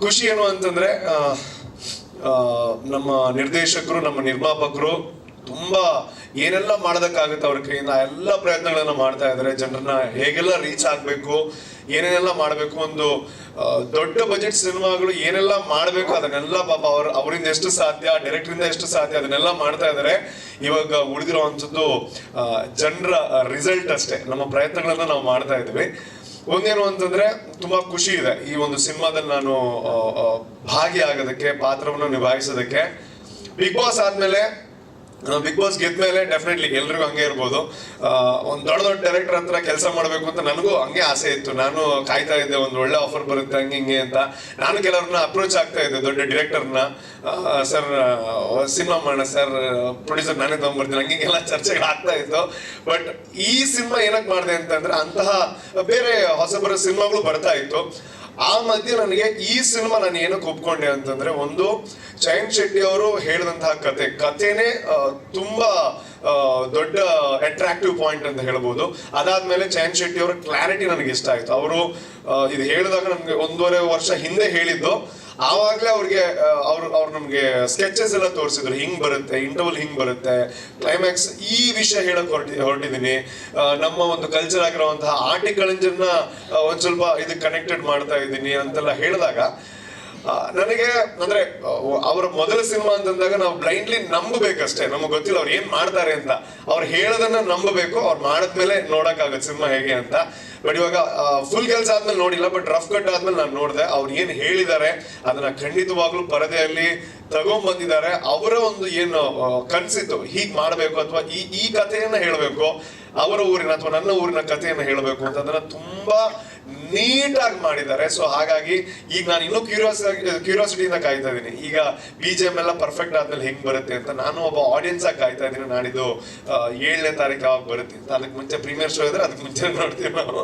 ಖುಷಿ ಏನು ಅಂತಂದ್ರೆ ನಮ್ಮ ನಿರ್ದೇಶಕರು, ನಮ್ಮ ನಿರ್ಮಾಪಕರು ತುಂಬಾ ಏನೆಲ್ಲ ಮಾಡೋದಕ್ಕಾಗುತ್ತೆ ಅವ್ರ ಕೈಯಿಂದ ಎಲ್ಲ ಪ್ರಯತ್ನಗಳನ್ನ ಮಾಡ್ತಾ ಇದ್ದಾರೆ. ಜನರನ್ನ ಹೇಗೆಲ್ಲ ರೀಚ್ ಆಗ್ಬೇಕು, ಏನೇನೆಲ್ಲ ಮಾಡಬೇಕು, ಒಂದು ದೊಡ್ಡ ಬಜೆಟ್ ಸಿನಿಮಾಗಳು ಏನೆಲ್ಲ ಮಾಡಬೇಕು ಅದನ್ನೆಲ್ಲ ಪಾಪ ಅವರಿಂದ ಎಷ್ಟು ಸಾಧ್ಯ, ಡೈರೆಕ್ಟರಿಂದ ಎಷ್ಟು ಸಾಧ್ಯ ಅದನ್ನೆಲ್ಲ ಮಾಡ್ತಾ ಇದ್ದಾರೆ. ಇವಾಗ ಉಳಿದಿರುವಂಥದ್ದು ಜನರ ರಿಸಲ್ಟ್ ಅಷ್ಟೇ. ನಮ್ಮ ಪ್ರಯತ್ನಗಳನ್ನ ನಾವು ಮಾಡ್ತಾ ಇದ್ದೀವಿ. ಒಂದೇನು ಅಂತಂದ್ರೆ ತುಂಬಾ ಖುಷಿ ಇದೆ ಈ ಒಂದು ಸಿನಿಮಾದಲ್ಲಿ ನಾನು ಭಾಗಿಯಾಗೋದಕ್ಕೆ, ಪಾತ್ರವನ್ನು ನಿಭಾಯಿಸೋದಕ್ಕೆ. ಬಿಗ್ ಬಾಸ್ ಆದ್ಮೇಲೆ, ಬಿಗ್ ಬಾಸ್ ಗೆದ್ಮೇಲೆ ಡೆಫಿನೆಟ್ಲಿ ಎಲ್ರಿಗೂ ಹಂಗೆ ಇರ್ಬೋದು, ಒಂದು ದೊಡ್ಡ ಡೈರೆಕ್ಟರ್ ಹತ್ರ ಕೆಲಸ ಮಾಡಬೇಕು ಅಂತ ನನಗೂ ಹಂಗೆ ಆಸೆ ಇತ್ತು. ನಾನು ಕಾಯ್ತಾ ಇದ್ದೆ ಒಂದು ಒಳ್ಳೆ ಆಫರ್ ಬರುತ್ತೆ ಹಂಗೆ ಹಿಂಗೆ ಅಂತ. ನಾನು ಕೆಲವ್ರನ್ನ ಅಪ್ರೋಚ್ ಆಗ್ತಾ ಇದ್ದೆ, ದೊಡ್ಡ ಡೈರೆಕ್ಟರ್ನ, ಸರ್ ಸಿನಿಮಾ ಮಾಡೋಣ ಸರ್, ಪ್ರೊಡ್ಯೂಸರ್ ನಾನೇ ತಗೊಂಡ್ಬರ್ತೀನಿ, ಹಂಗೆಲ್ಲ ಚರ್ಚೆಗಳು ಆಗ್ತಾ ಇತ್ತು. ಬಟ್ ಈ ಸಿನಿಮಾ ಏನಕ್ಕೆ ಮಾಡಿದೆ ಅಂತಂದ್ರೆ ಅಂತಹ ಬೇರೆ ಹೊಸಬರ ಸಿನಿಮಾಗಳು ಬರ್ತಾ ಇತ್ತು. ಆ ಮಧ್ಯೆ ನನಗೆ ಈ ಸಿನಿಮಾ ನಾನು ಏನಕ್ಕೆ ಒಪ್ಕೊಂಡೆ ಅಂತಂದ್ರೆ, ಒಂದು ಜಯಂತ್ ಶೆಟ್ಟಿ ಅವರು ಹೇಳಿದಂತಹ ಕಥೆನೇ ತುಂಬಾ ದೊಡ್ಡ ಅಟ್ರಾಕ್ಟಿವ್ ಪಾಯಿಂಟ್ ಅಂತ ಹೇಳ್ಬೋದು. ಅದಾದ್ಮೇಲೆ ಜಯಂತ್ ಶೆಟ್ಟಿ ಅವರ ಕ್ಲಾರಿಟಿ ನನಗೆ ಇಷ್ಟ ಆಯ್ತು. ಅವರು ಇದು ಹೇಳಿದಾಗ ನಮ್ಗೆ 1.5 ವರ್ಷ ಹಿಂದೆ ಹೇಳಿದ್ದು, ಆವಾಗಲೇ ಅವ್ರಿಗೆ ಅವ್ರು ನಮ್ಗೆ ಸ್ಕೆಚಸ್ ಎಲ್ಲ ತೋರಿಸಿದ್ರು, ಹಿಂಗ್ ಬರುತ್ತೆ, ಇಂಟರ್ವಲ್ ಹಿಂಗ್ ಬರುತ್ತೆ, ಕ್ಲೈಮ್ಯಾಕ್ಸ್ ಈ ವಿಷಯ ಹೇಳಕ್ ಹೊರಟಿದ್ದೀನಿ, ನಮ್ಮ ಒಂದು ಕಲ್ಚರ್ ಆಗಿರುವಂತಹ ಆರ್ಟಿಕಲ್ನ ಒಂದ್ ಸ್ವಲ್ಪ ಇದಕ್ಕೆ ಕನೆಕ್ಟೆಡ್ ಮಾಡ್ತಾ ಇದ್ದೀನಿ ಅಂತೆಲ್ಲ ಹೇಳಿದಾಗ ನನಗೆ ಅಂದ್ರೆ ಅವರ ಮೊದಲ ಸಿನಿಮಾ ಅಂತಂದಾಗ ನಾವು ಬ್ಲೈಂಡ್ಲಿ ನಂಬಬೇಕಷ್ಟೇ, ನಮಗೆ ಗೊತ್ತಿಲ್ಲ ಅವ್ರು ಏನ್ ಮಾಡ್ತಾರೆ ಅಂತ. ಅವ್ರು ಹೇಳೋದನ್ನ ನಂಬಬೇಕು, ಅವ್ರು ಮಾಡಿದ್ಮೇಲೆ ನೋಡಕ್ಕಾಗತ್ತೆ ಸಿನಿಮಾ ಹೇಗೆ ಅಂತ. ಬಟ್ ಇವಾಗ ಫುಲ್ ಕೆಲಸ ಆದ್ಮೇಲೆ ನೋಡಿಲ್ಲ, ಬಟ್ ರಫ್ ಕಟ್ ಆದ್ಮೇಲೆ ನಾನು ನೋಡಿದೆ. ಅವ್ರು ಏನ್ ಹೇಳಿದ್ದಾರೆ ಅದನ್ನ ಖಂಡಿತವಾಗ್ಲೂ ಪರದೆಯಲ್ಲಿ ತಗೊಂಡ್ಬಂದಿದ್ದಾರೆ. ಅವರ ಒಂದು ಏನು ಕನ್ಸಿತ್ತು ಹೀಗ್ ಮಾಡ್ಬೇಕು ಅಥವಾ ಈ ಕಥೆಯನ್ನ ಹೇಳ್ಬೇಕು, ಅವರ ಊರಿನ ಅಥವಾ ನನ್ನ ಊರಿನ ಕಥೆಯನ್ನ ಹೇಳ್ಬೇಕು ಅಂತ ಅದನ್ನ ತುಂಬಾ ನೀಟಾಗಿ ಮಾಡಿದ್ದಾರೆ. ಸೊ ಹಾಗಾಗಿ ಈಗ ನಾನು ಇನ್ನೂ ಕ್ಯೂರಿಯಾಸಿಟಿಯಿಂದ ಕಾಯ್ತಾ ಇದ್ದೀನಿ. ಈಗ BGM ಎಲ್ಲ ಪರ್ಫೆಕ್ಟ್ ಆದ್ಮೇಲೆ ಹೆಂಗ್ ಬರುತ್ತೆ ಅಂತ ನಾನು ಒಬ್ಬ ಆಡಿಯನ್ಸ್ ಆಗಿ ಕಾಯ್ತಾ ಇದ್ದೀನಿ. ನಾಡಿದ್ದು 7ನೇ ತಾರೀಕು ಯಾವಾಗ ಬರುತ್ತೆ ಅಂತ. ಅದಕ್ಕೆ ಮುಂಚೆ ಪ್ರೀಮಿಯರ್ ಶೋ ಇದ್ರೆ ಅದಕ್ಕೆ ಮುಂಚೆ ನೋಡ್ತೀವಿ ನಾವು.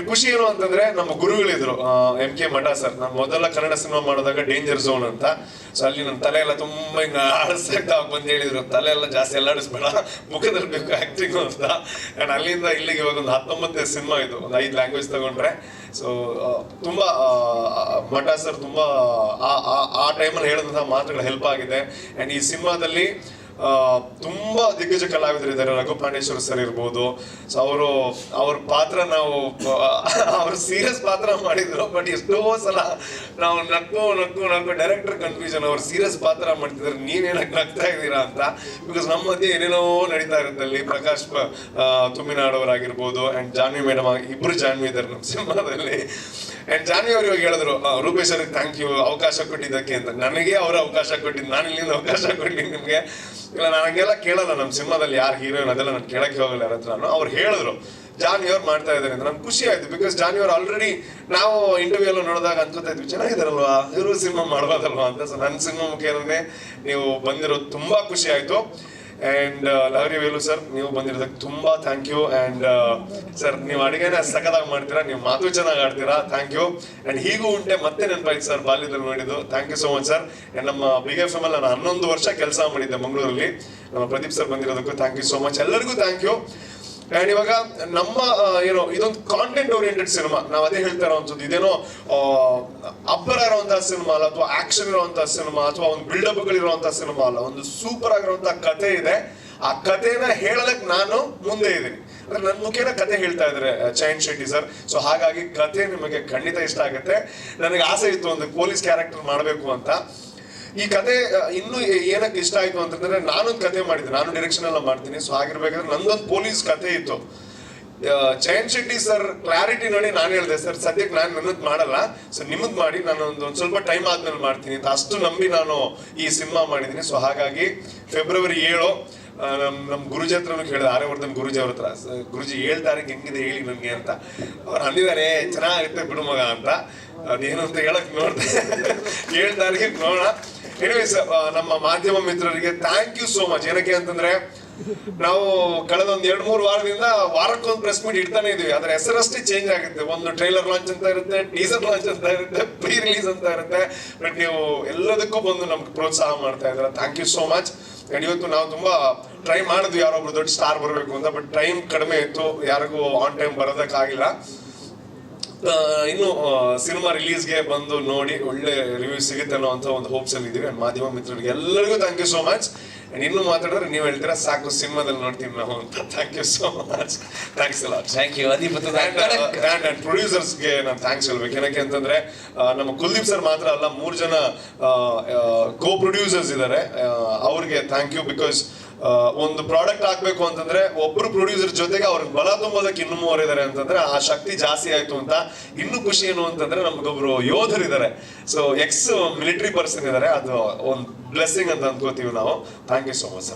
ಖುಷಿ ಏನು ಅಂತಂದ್ರೆ, ನಮ್ಮ ಗುರುಗಳಿದ್ರು MK ಮಠ ಸರ್. ನಾನು ಮೊದಲ ಕನ್ನಡ ಸಿನಿಮಾ ಮಾಡೋದಾಗ ಡೇಂಜರ್ ಝೋನ್ ಅಂತ. ಸೊ ಅಲ್ಲಿ ನನ್ನ ತಲೆ ಎಲ್ಲ ತುಂಬಾ ಹಿಂಗ ಆಡಿಸ್ತಾ ಬಂದು ಹೇಳಿದ್ರು, ತಲೆ ಎಲ್ಲ ಜಾಸ್ತಿ ಎಲ್ಲಾಡಿಸ್ಬೇಡ, ಮುಖದಲ್ಲಿ ಬೇಕು ಆಕ್ಟಿಂಗ್ ಅಂತ. ನಾನು ಅಲ್ಲಿಂದ ಇಲ್ಲಿಗೆ ಇವಾಗ ಒಂದು 19ನೇ ಸಿನಿಮಾ ಇದು, ಒಂದು 5 ಲ್ಯಾಂಗ್ವೇಜ್ ತಗೊಂಡ್ರೆ. ಸೊ ತುಂಬಾ ಮಠ ಸರ್ ತುಂಬಾ ಆ ಟೈಮಲ್ಲಿ ಹೇಳಿದಂತಹ ಮಾತುಗಳು ಹೆಲ್ಪ್ ಆಗಿದೆ. ಅಂಡ್ ಈ ಸಿನಿಮಾದಲ್ಲಿ ತುಂಬಾ ದಿಗ್ಗಜ ಕಲಾವಿದರು ಇದ್ದಾರೆ. ರಘು ಪಾಂಡೇಶ್ವರ ಸರ್ ಇರ್ಬೋದು. ಸೊ ಅವ್ರ ಪಾತ್ರ ನಾವು ಅವ್ರು ಸೀರಿಯಸ್ ಪಾತ್ರ ಮಾಡಿದ್ರು, ಬಟ್ ಎಷ್ಟೋ ಸಲ ನಾವು ನಕ್ಕು ಡೈರೆಕ್ಟರ್ ಕನ್ಫ್ಯೂಷನ್, ಅವ್ರು ಸೀರಿಯಸ್ ಪಾತ್ರ ಮಾಡ್ತಿದ್ರೆ ನೀವೇನಕ್ಕೆ ನಗ್ತಾ ಇದ್ದೀರಾ ಅಂತ. ಬಿಕಾಸ್ ನಮ್ಮ ಮಧ್ಯೆ ಏನೇನೋ ನಡೀತಾ ಇರುತ್ತೆ ಅಲ್ಲಿ. ಪ್ರಕಾಶ್ ತುಮಿನಾಡವರಾಗಿರ್ಬೋದು ಅಂಡ್ ಜಾನ್ವಿ ಮೇಡಮ್, ಇಬ್ರು ಜಾನ್ವಿ ಇದ್ದಾರೆ ನಮ್ಮ ಸಿನಿಮಾದಲ್ಲಿ. ಅಂಡ್ ಜಾನ್ವಿ ಅವ್ರು ಇವಾಗ ಹೇಳಿದ್ರು, ರೂಪೇಶ್ ಅವ್ರಿಗೆ ಥ್ಯಾಂಕ್ ಯು ಅವಕಾಶ ಕೊಟ್ಟಿದ್ದಕ್ಕೆ ಅಂತ. ನನಗೆ ಅವ್ರ ಅವಕಾಶ ಕೊಟ್ಟಿದ್ದು, ನಾನು ಇಲ್ಲಿಂದ ಅವಕಾಶ ಕೊಟ್ಟಿದ್ದು ನಿಮ್ಗೆ. ಇಲ್ಲ ನಾನು ಹಂಗೆಲ್ಲ ಕೇಳಲ್ಲ, ನಮ್ಮ ಸಿನಿಮಾದಲ್ಲಿ ಯಾರು ಹೀರೋಯಿನ್ ಅದೆಲ್ಲ ನಾನು ಕೇಳಕ್ಕೆ ಹೋಗಲ್ಲ ಯಾರ ಹತ್ರ. ಅವ್ರು ಹೇಳಿದ್ರು ಜಾನ್ವಿ ಅವ್ರು ಮಾಡ್ತಾ ಇದ್ದಾರೆ ಅಂತ. ನನ್ಗೆ ಖುಷಿ ಆಯ್ತು. ಬಿಕಾಸ್ ಜಾನ್ವಿ ಅವ್ರು ಆಲ್ರೆಡಿ ನಾವು ಇಂಟರ್ವ್ಯೂ ಎಲ್ಲ ನೋಡಿದಾಗ ಅನ್ಕೋತಾ ಇದ್ವಿ, ಚೆನ್ನಾಗಿದಾರಲ್ವಾ ಇವರು ಸಿನಿಮಾ ಮಾಡ್ಬೋದಲ್ವಾ ಅಂತ. ಸೊ ನನ್ನ ಸಿನಿಮಾ ಮುಖೇನೇ ನೀವು ಬಂದಿರೋದು ತುಂಬಾ ಖುಷಿ ಆಯ್ತು. ಅಂಡ್ ಲಹರಿ ವೇಲು ಸರ್, ನೀವು ಬಂದಿರೋದಕ್ಕೆ ತುಂಬಾ ಥ್ಯಾಂಕ್ ಯು. ಅಂಡ್ ಸರ್, ನೀವು ಅಡುಗೆನ ಸಖತ್ತಾಗಿ ಮಾಡ್ತೀರಾ, ನೀವು ಮಾತು ಚೆನ್ನಾಗಿ ಆಡ್ತೀರಾ, ಥ್ಯಾಂಕ್ ಯು. ಅಂಡ್ ಹೀಗೂ ಉಂಟೆ ಮತ್ತೆ ನೆನಪಾಯ್ತು ಸರ್ ಬಾಲ್ಯದಲ್ಲಿ ನೋಡಿದ್ದು. Thank you so much sir. And ನಮ್ಮ ಬಿಗ್ FM ಅಲ್ಲಿ ನಾನು 11 ವರ್ಷ ಕೆಲಸ ಮಾಡಿದ್ದೆ ಮಂಗಳೂರಲ್ಲಿ. ನಮ್ಮ ಪ್ರದೀಪ್ ಸರ್ ಬಂದಿರೋದಕ್ಕೂ ಥ್ಯಾಂಕ್ ಯು ಸೋ ಮಚ್. ಎಲ್ಲರಿಗೂ ಥ್ಯಾಂಕ್ ಯು. ಅಂಡ್ ಇವಾಗ ನಮ್ಮ ಏನೋ ಇದೊಂದು ಕಾಂಟೆಂಟ್ ಓರಿಯೆಂಟೆಡ್ ಸಿನಿಮಾ. ನಾವು ಅದೇ ಹೇಳ್ತಾ ಇರೋವಂಥದ್ದು, ಇದೇನೋ ಅಬ್ಬರ ಇರುವಂತಹ ಸಿನಿಮಾ ಅಲ್ಲ, ಅಥವಾ ಆಕ್ಷನ್ ಇರುವಂತಹ ಸಿನಿಮಾ, ಅಥವಾ ಒಂದು ಬಿಲ್ಡಪ್ಗಳಿರುವಂತಹ ಸಿನಿಮಾ ಅಲ್ಲ. ಒಂದು ಸೂಪರ್ ಆಗಿರುವಂತಹ ಕಥೆ ಇದೆ. ಆ ಕಥೆನ ಹೇಳಕ್ ನಾನು ಮುಂದೆ ಇದ್ದೀನಿ. ಅಂದ್ರೆ ನನ್ನ ಮುಖೇನ ಕತೆ ಹೇಳ್ತಾ ಇದ್ದಾರೆ ಜಯಂತ್ ಶೆಟ್ಟಿ ಸರ್. ಸೊ ಹಾಗಾಗಿ ಕತೆ ನಿಮಗೆ ಖಂಡಿತ ಇಷ್ಟ ಆಗುತ್ತೆ. ನನಗೆ ಆಸೆ ಇತ್ತು ಒಂದು ಪೊಲೀಸ್ ಕ್ಯಾರೆಕ್ಟರ್ ಮಾಡಬೇಕು ಅಂತ. ಈ ಕತೆ ಇನ್ನೂ ಏನಕ್ಕೆ ಇಷ್ಟ ಆಯ್ತು ಅಂತಂದ್ರೆ, ನಾನೊಂದು ಕತೆ ಮಾಡಿದ್ದೆ, ನಾನು ಡೈರೆಕ್ಷನ್ ಎಲ್ಲ ಮಾಡ್ತೀನಿ. ಸೊ ಆಗಿರ್ಬೇಕಾದ್ರೆ ನಂದೊಂದು ಪೊಲೀಸ್ ಕತೆ ಇತ್ತು. ಜಯಂತ್ ಶೆಟ್ಟಿ ಸರ್ ಕ್ಲಾರಿಟಿ ನೋಡಿ ನಾನು ಹೇಳಿದೆ, ಸರ್ ಸದ್ಯಕ್ಕೆ ನಾನು ನನ್ನದು ಮಾಡಲ್ಲ, ಸೊ ನಿಮ್ಮದು ಮಾಡಿ, ನಾನು ಒಂದು ಸ್ವಲ್ಪ ಟೈಮ್ ಆದ್ಮೇಲೆ ಮಾಡ್ತೀನಿ ಅಂತ ಅಷ್ಟು ನಂಬಿ ನಾನು ಈ ಸಿನಿಮಾ ಮಾಡಿದ್ದೀನಿ. ಸೊ ಹಾಗಾಗಿ ಫೆಬ್ರವರಿ 7 ನಮ್ಮ ಗುರುಜಿ ಹತ್ರನೂ ಕೇಳಿದೆ, ಆರ್ಯವರ್ಧನ್ ಗುರುಜಿ ಅವ್ರ ಹತ್ರ, ಗುರುಜಿ 7 ತಾರೀಕು ಹೆಂಗಿದೆ ಹೇಳಿ ನನಗೆ ಅಂತ. ಅವ್ರು ಅಂದಿದ್ದಾರೆ ಚೆನ್ನಾಗಿರುತ್ತೆ ಬಿಡು ಮಗ ಅಂತ. ಅದೇನು ಅಂತ ಹೇಳಕ್ ನೋಡ್ದೆ. 7 ತಾರೀಕಿಗೆ ನೋಡೋಣ. ಎನಿವೇಸ್, ನಮ್ಮ ಮಾಧ್ಯಮ ಮಿತ್ರರಿಗೆ ಥ್ಯಾಂಕ್ ಯು ಸೋ ಮಚ್. ಏನಕ್ಕೆ ಅಂತಂದ್ರೆ, ನಾವು ಕಳೆದ ಒಂದು 2-3 ವಾರದಿಂದ ವಾರಕ್ಕೊಂದು ಪ್ರೆಸ್ ಮೀಟ್ ಇಡ್ತಾನೆ ಇದೀವಿ. ಅದ್ರ ಹೆಸರಷ್ಟೇ ಚೇಂಜ್ ಆಗುತ್ತೆ. ಒಂದು ಟ್ರೈಲರ್ ಲಾಂಚ್ ಅಂತ ಇರುತ್ತೆ, ಟೀಸರ್ ಲಾಂಚ್ ಅಂತ ಇರುತ್ತೆ, ಪ್ರೀ ರಿಲೀಸ್ ಅಂತ ಇರುತ್ತೆ. ಬಟ್ ನೀವು ಎಲ್ಲದಕ್ಕೂ ಬಂದು ನಮ್ಗೆ ಪ್ರೋತ್ಸಾಹ ಮಾಡ್ತಾ ಇದ್ದೀರಾ, thank you so much. And ಇವತ್ತು ನಾವು ತುಂಬಾ ಟ್ರೈ ಮಾಡಿದ್ವಿ ಯಾರೊಬ್ರು ದೊಡ್ಡ ಸ್ಟಾರ್ ಬರಬೇಕು ಅಂತ, ಬಟ್ ಟೈಮ್ ಕಡಿಮೆ ಇತ್ತು, ಯಾರಿಗೂ ಆನ್ ಟೈಮ್ ಬರೋದಕ್ಕಾಗಿಲ್ಲ. ಇನ್ನು ಸಿನಿಮಾ ರಿಲೀಸ್ಗೆ ಬಂದು ನೋಡಿ ಒಳ್ಳೆ ರಿವ್ಯೂ ಸಿಗುತ್ತೆ ಅನ್ನೋ ಅಂತ ಒಂದು ಹೋಪ್ಸ್ ಅಲ್ಲಿ ಇದೀವಿ. ಮಾಧ್ಯಮ ಮಿತ್ರರಿಗೆ ಎಲ್ಲರಿಗೂ thank you so much. And ಇನ್ನು ಮಾತಾಡಿದ್ರೆ ನೀವು ಹೇಳ್ತೀರಾ ಸಾಕು ಸಿನಿಮಾದಲ್ಲಿ ನೋಡ್ತೀವಿ ನಾವು ಅಂತ. Thank you so much. Thanks ಅಲ್ಲ. ಥ್ಯಾಂಕ್ ಯು ಅಂಡ್ ಪ್ರೊಡ್ಯೂಸರ್ಸ್ಗೆ ನಾನು ಥ್ಯಾಂಕ್ಸ್ ಹೇಳ್ಬೇಕು. ಏನಕ್ಕೆ ಅಂತಂದ್ರೆ ನಮ್ಮ ಕುಲ್ದೀಪ್ ಸರ್ ಮಾತ್ರ ಅಲ್ಲ, 3 ಜನ ಕೋ ಪ್ರೊಡ್ಯೂಸರ್ಸ್ ಇದ್ದಾರೆ. ಅವ್ರಿಗೆ ಥ್ಯಾಂಕ್ ಯು. ಬಿಕಾಸ್ ಒಂದು ಪ್ರಾಡಕ್ಟ್ ಹಾಕ್ಬೇಕು ಅಂತಂದ್ರೆ ಒಬ್ರು ಪ್ರೊಡ್ಯೂಸರ್ ಜೊತೆಗೆ ಅವ್ರಿಗೆ ಬಲ ತುಂಬೋದಕ್ಕೆ ಇನ್ನೂ 3 ಇದಾರೆ ಅಂತಂದ್ರೆ ಆ ಶಕ್ತಿ ಜಾಸ್ತಿ ಆಯ್ತು ಅಂತ. ಇನ್ನು ಖುಷಿ ಏನು ಅಂತಂದ್ರೆ ನಮ್ಗೊಬ್ರು ಯೋಧರಿದ್ದಾರೆ. ಸೊ ಎಕ್ಸ್ ಮಿಲಿಟರಿ ಪರ್ಸನ್ ಇದಾರೆ. ಅದು ಒಂದು ಬ್ಲೆಸ್ಸಿಂಗ್ ಅಂತ ಅನ್ಕೋತೀವಿ ನಾವು. Thank you so much.